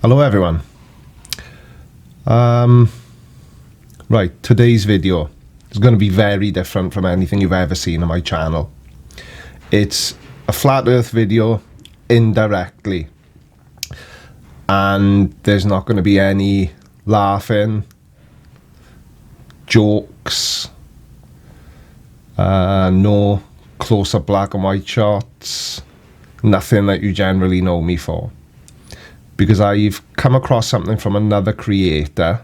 Hello everyone. Right, today's video is going to be very different from anything you've ever seen on my channel. It's a flat earth video indirectly, and there's not going to be any laughing, jokes, no close-up black and white shots, nothing that you generally know me for. Because I've come across something from another creator,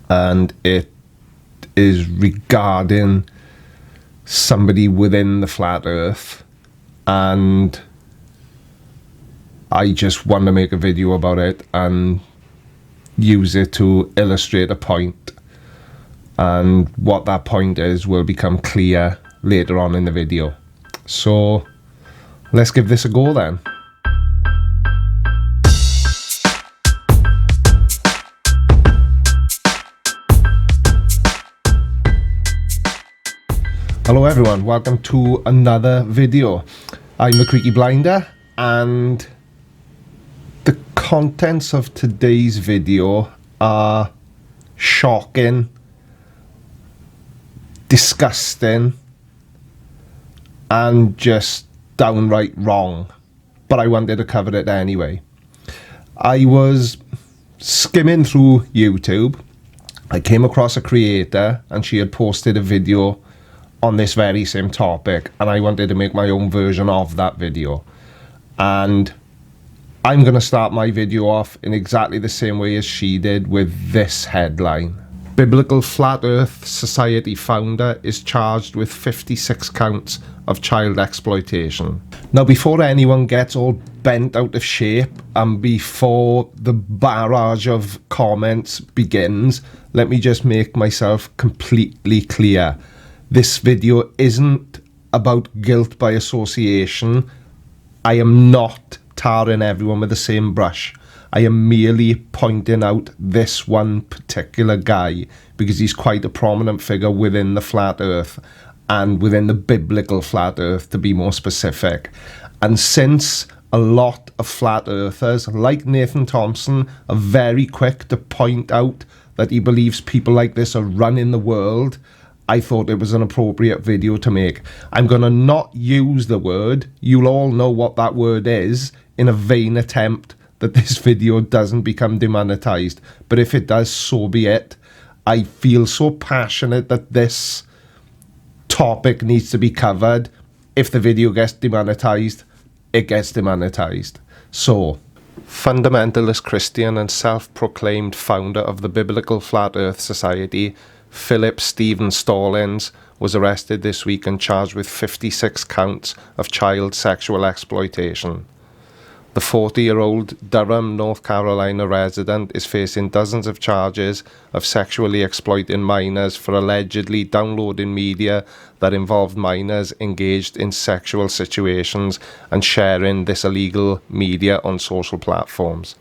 and it is regarding somebody within the flat earth, and I just want to make a video about it and use it to illustrate a point, and what that point is will become clear later on in the video. So let's give this a go then. Hello everyone, welcome to another video. I'm the Creaky Blinder, and the contents of today's video are shocking, disgusting, and just downright wrong, but I wanted to cover it anyway. I was skimming through YouTube. I came across a creator, and she had posted a video on this very same topic, and I wanted to make my own version of that video. And I'm going to start my video off in exactly the same way as she did, with this headline: Biblical Flat Earth Society founder is charged with 56 counts of child exploitation. Now, before anyone gets all bent out of shape and before the barrage of comments begins, let me just make myself completely clear. This video isn't about guilt by association. I am not tarring everyone with the same brush. I am merely pointing out this one particular guy because he's quite a prominent figure within the flat earth, and within the biblical flat earth to be more specific. And since a lot of flat earthers, like Nathan Thompson, are very quick to point out that he believes people like this are running the world, I thought it was an appropriate video to make. I'm going to not use the word, you'll all know what that word is, in a vain attempt that this video doesn't become demonetized. But if it does, so be it. I feel so passionate that this topic needs to be covered. If the video gets demonetized, it gets demonetized. So, fundamentalist Christian and self-proclaimed founder of the Biblical Flat Earth Society, Philip Stephen Stallings, was arrested this week and charged with 56 counts of child sexual exploitation. The 40-year-old Durham, North Carolina resident is facing dozens of charges of sexually exploiting minors for allegedly downloading media that involved minors engaged in sexual situations and sharing this illegal media on social platforms.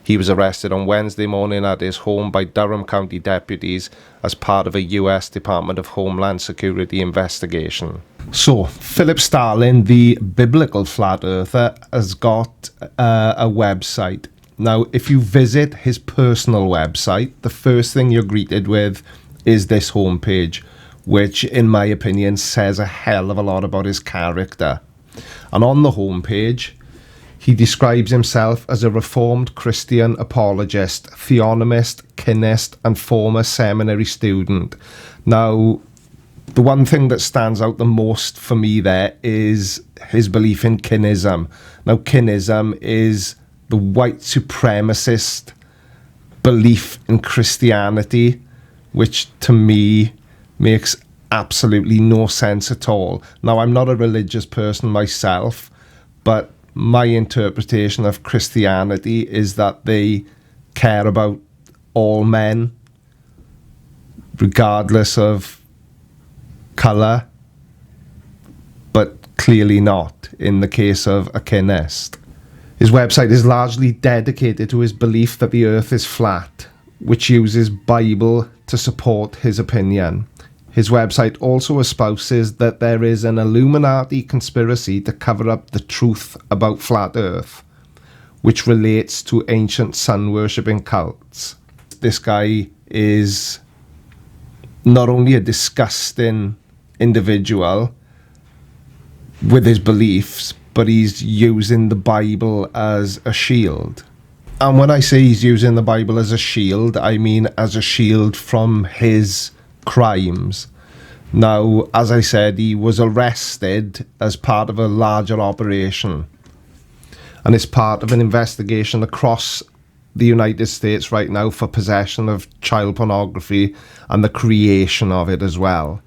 He was arrested on Wednesday morning at his home by Durham County deputies as part of a US Department of Homeland Security investigation. So, Philip Stallings, the Biblical Flat Earther, has got a website. Now, if you visit his personal website, the first thing you're greeted with is this homepage, which, in my opinion, says a hell of a lot about his character. And on the homepage, he describes himself as a Reformed Christian apologist, theonomist, kinist, and former seminary student. Now, the one thing that stands out the most for me there is his belief in kinism. Now, kinism is the white supremacist belief in Christianity, which to me makes absolutely no sense at all. Now, I'm not a religious person myself, but my interpretation of Christianity is that they care about all men, regardless of colour, but clearly not in the case of a kinist. His website is largely dedicated to his belief that the earth is flat, which uses Bible to support his opinion. His website also espouses that there is an Illuminati conspiracy to cover up the truth about flat Earth. which relates to ancient sun-worshipping cults. This guy is not only a disgusting individual with his beliefs, but he's using the Bible as a shield. And when I say he's using the Bible as a shield, I mean as a shield from his crimes. Now, as I said, he was arrested as part of a larger operation, and it's part of an investigation across the United States right now for possession of child pornography and the creation of it as well.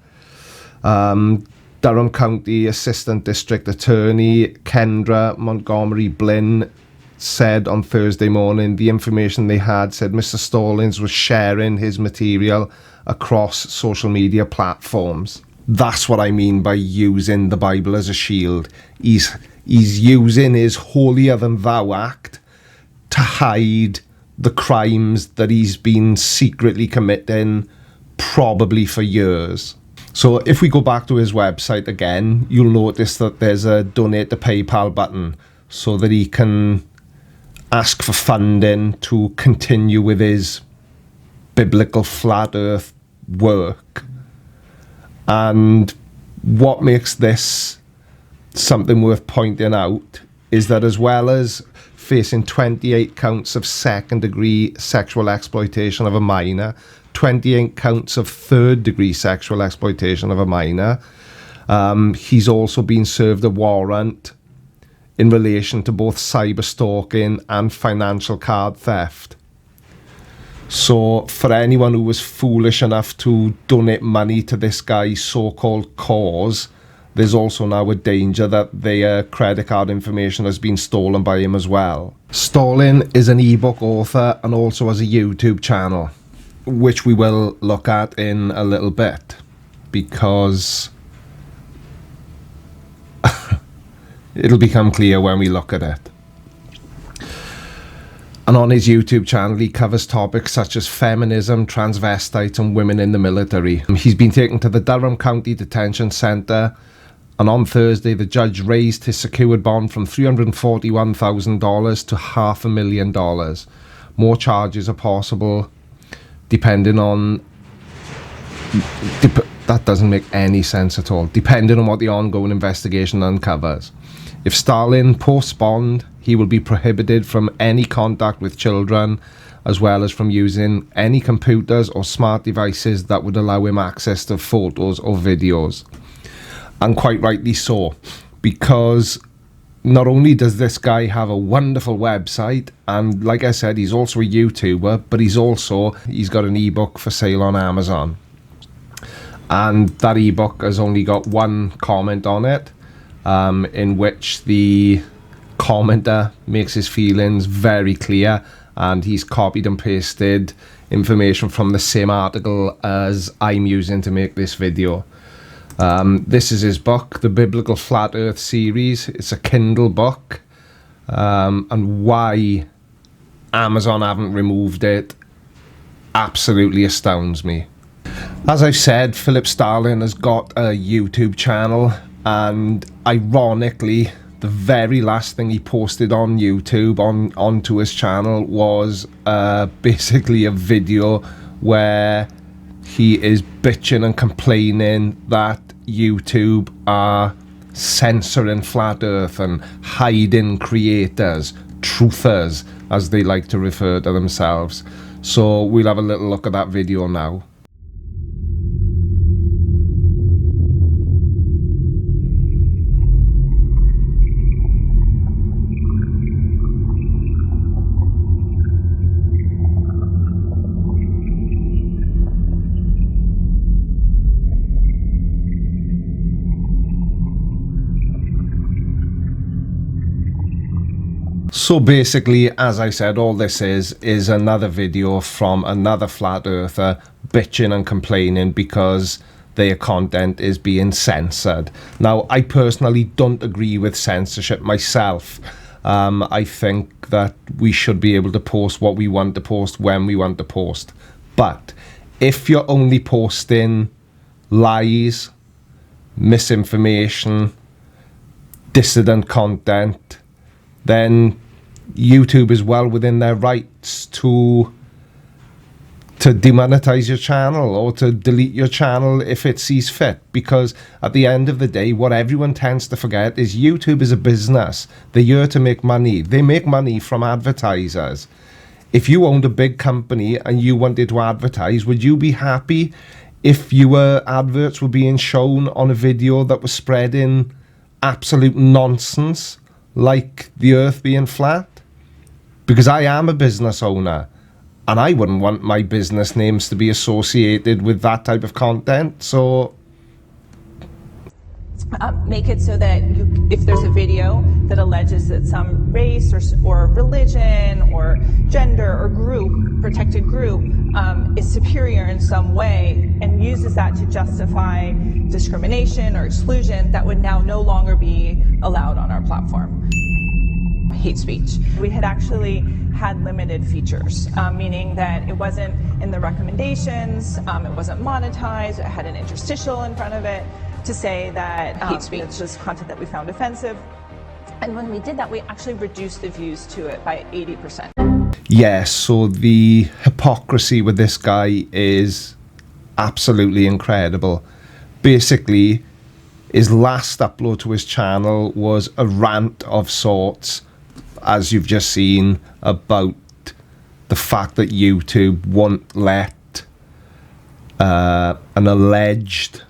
Durham County Assistant District Attorney Kendra Montgomery Blinn said on Thursday morning the information they had said Mr. Stallings was sharing his material across social media platforms. That's what I mean by using the Bible as a shield. He's using his holier than thou act to hide the crimes that he's been secretly committing, probably for years. So if we go back to his website again, you'll notice that there's a donate to PayPal button so that he can ask for funding to continue with his biblical flat earth work. And what makes this something worth pointing out is that as well as facing 28 counts of second-degree sexual exploitation of a minor, 28 counts of third-degree sexual exploitation of a minor, he's also been served a warrant in relation to both cyber stalking and financial card theft. So for anyone who was foolish enough to donate money to this guy's so-called cause, there's also now a danger that their credit card information has been stolen by him as well. Stalling is an ebook author and also has a YouTube channel, which we will look at in a little bit, because it'll become clear when we look at it. And on his YouTube channel, he covers topics such as feminism, transvestites, and women in the military. He's been taken to the Durham County Detention Centre, and on Thursday, the judge raised his secured bond from $341,000 to $500,000. More charges are possible, depending on... that doesn't make any sense at all. Depending on what the ongoing investigation uncovers. If Stalin posts bond, he will be prohibited from any contact with children, as well as from using any computers or smart devices that would allow him access to photos or videos. And quite rightly so, because not only does this guy have a wonderful website, and like I said, he's also a YouTuber, but he's got an ebook for sale on Amazon. And that ebook has only got one comment on it, in which the commenter makes his feelings very clear, and he's copied and pasted information from the same article as I'm using to make this video. This is his book, the Biblical Flat Earth series. It's a Kindle book, and why Amazon haven't removed it absolutely astounds me. As I've said, Philip Starlin has got a YouTube channel, and ironically, the very last thing he posted on YouTube onto his channel was basically a video where he is bitching and complaining that YouTube are censoring flat earth and hiding creators, truthers, as they like to refer to themselves. So we'll have a little look at that video now. So basically, as I said, all this is another video from another flat earther bitching and complaining because their content is being censored. Now, I personally don't agree with censorship myself. I think that we should be able to post what we want to post when we want to post. But if you're only posting lies, misinformation, dissident content, then YouTube is well within their rights to demonetize your channel or to delete your channel if it sees fit, because at the end of the day, what everyone tends to forget is YouTube is a business. They're here to make money. They make money from advertisers. If you owned a big company and you wanted to advertise, would you be happy if your adverts were being shown on a video that was spreading absolute nonsense like the earth being flat? Because I am a business owner, and I wouldn't want my business names to be associated with that type of content. So make it so that if there's a video that alleges that some race or religion or gender or group, protected group, is superior in some way and uses that to justify discrimination or exclusion, that would now no longer be allowed on our platform. Hate speech. We had actually had limited features, meaning that it wasn't in the recommendations, it wasn't monetized, it had an interstitial in front of it to say that hate speech is just content that we found offensive. And when we did that, we actually reduced the views to it by 80%. yes, so the hypocrisy with this guy is absolutely incredible. Basically, his last upload to his channel was a rant of sorts, as you've just seen, about the fact that YouTube won't let an alleged,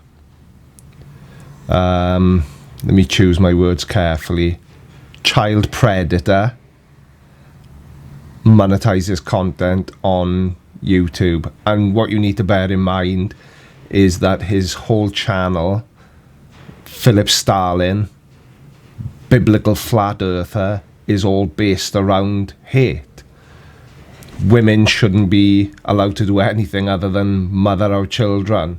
let me choose my words carefully, child predator monetize his content on YouTube. And what you need to bear in mind is that his whole channel, Philip Starlin, Biblical Flat Earther, is all based around hate. Women shouldn't be allowed to do anything other than mother our children.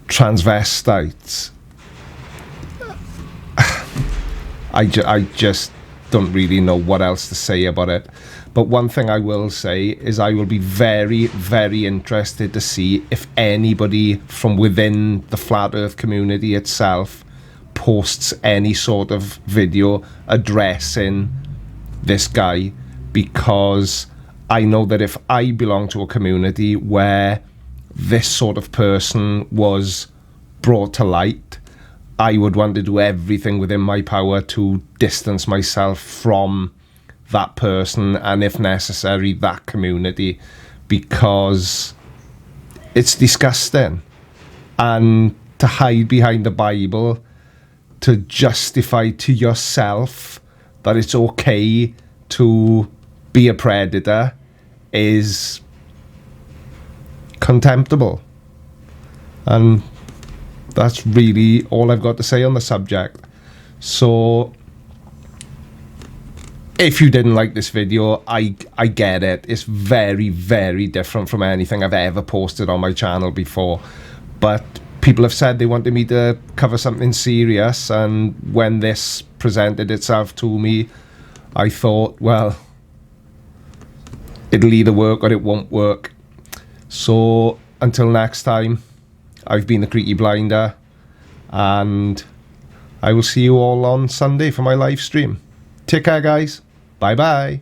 Transvestites. I just don't really know what else to say about it. But one thing I will say is I will be very, very interested to see if anybody from within the Flat Earth community itself posts any sort of video addressing this guy, because I know that if I belong to a community where this sort of person was brought to light, I would want to do everything within my power to distance myself from that person, and if necessary, that community, because it's disgusting. And to hide behind the Bible to justify to yourself that it's okay to be a predator is contemptible. And that's really all I've got to say on the subject. So if you didn't like this video, I get it. It's very, very different from anything I've ever posted on my channel before. But people have said they wanted me to cover something serious, and when this presented itself to me, I thought, well, it'll either work or it won't work. So until next time, I've been the Creaky Blinder, and I will see you all on Sunday for my live stream. Take care, guys. Bye bye.